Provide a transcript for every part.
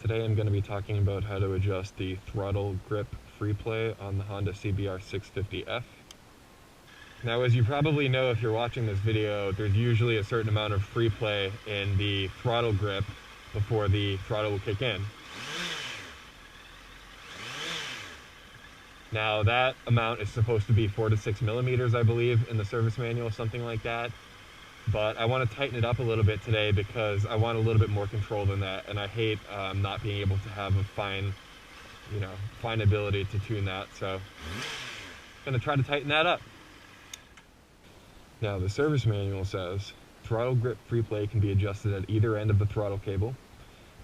Today I'm going to be talking about how to adjust the throttle grip free play on the Honda CBR650F. Now, as you probably know if you're watching this video, there's usually a certain amount of free play in the throttle grip before the throttle will kick in. Now, that amount is supposed to be 4 to 6 millimeters, I believe, in the service manual, something like that. But I want to tighten it up a little bit today because I want a little bit more control than that, and I hate not being able to have a fine ability to tune that. So I'm going to try to tighten that up. Now, the service manual says throttle grip free play can be adjusted at either end of the throttle cable.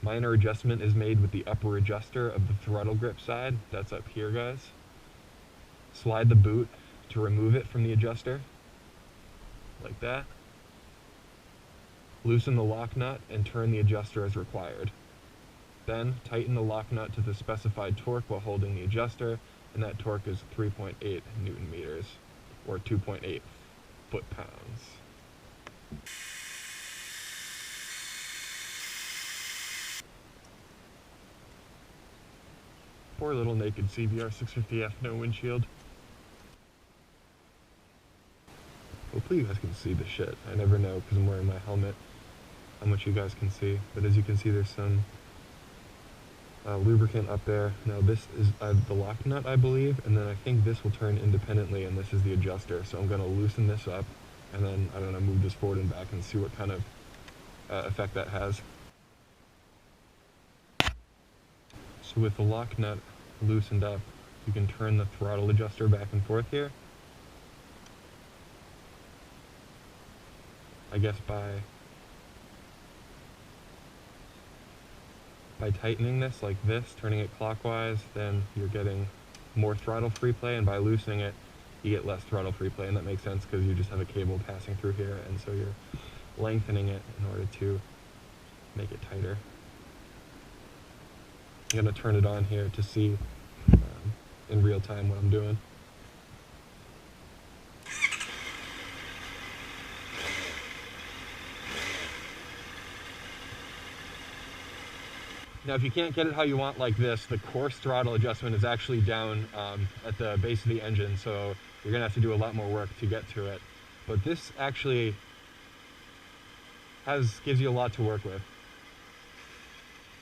Minor adjustment is made with the upper adjuster of the throttle grip side. That's up here, guys. Slide the boot to remove it from the adjuster, like that. Loosen the lock nut and turn the adjuster as required. Then tighten the lock nut to the specified torque while holding the adjuster, and that torque is 3.8 Newton meters, or 2.8 foot-pounds. Poor little naked CBR650F, no windshield. Hopefully you guys can see the shit. I never know because I'm wearing my helmet how much you guys can see, but as you can see there's some lubricant up there. Now this is the lock nut, I believe, and then I think this will turn independently, and this is the adjuster. So I'm going to loosen this up and then, I don't know, move this forward and back and see what kind of effect that has. So with the lock nut loosened up, you can turn the throttle adjuster back and forth here. I guess by tightening this like this, turning it clockwise, then you're getting more throttle free play, and by loosening it, you get less throttle free play, and that makes sense because you just have a cable passing through here, and so you're lengthening it in order to make it tighter. I'm going to turn it on here to see in real time what I'm doing. Now, if you can't get it how you want like this, the coarse throttle adjustment is actually down at the base of the engine, so you're going to have to do a lot more work to get to it. But this actually gives you a lot to work with.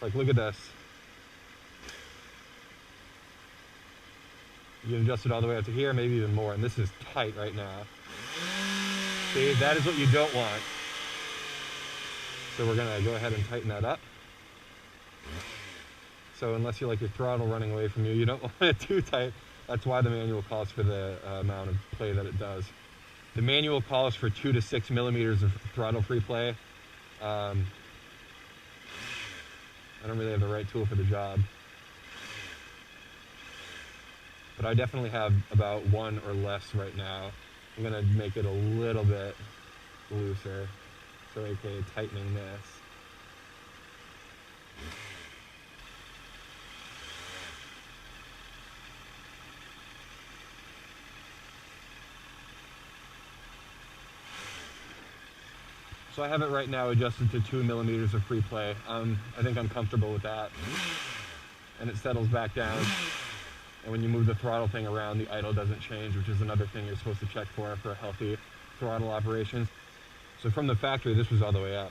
Like, look at this. You can adjust it all the way up to here, maybe even more, and this is tight right now. See, that is what you don't want. So we're going to go ahead and tighten that up. So unless you like your throttle running away from you, you don't want it too tight. That's why the manual calls for the amount of play that it does. The manual calls for 2 to 6 millimeters of throttle free play. I don't really have the right tool for the job. But I definitely have about 1 or less right now. I'm going to make it a little bit looser. So aka tightening this. So I have it right now adjusted to 2 millimeters of free play. I think I'm comfortable with that. And it settles back down. And when you move the throttle thing around, the idle doesn't change, which is another thing you're supposed to check for a healthy throttle operation. So from the factory, this was all the way up.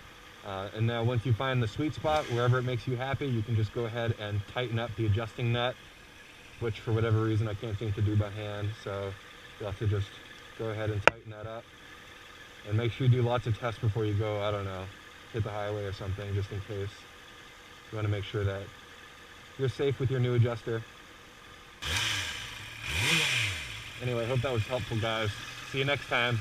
And now once you find the sweet spot, wherever it makes you happy, you can just go ahead and tighten up the adjusting nut, which for whatever reason I can't seem to do by hand. So you'll have to just go ahead and tighten that up. And make sure you do lots of tests before you go, I don't know, hit the highway or something, just in case. You want to make sure that you're safe with your new adjuster. Anyway, I hope that was helpful, guys. See you next time.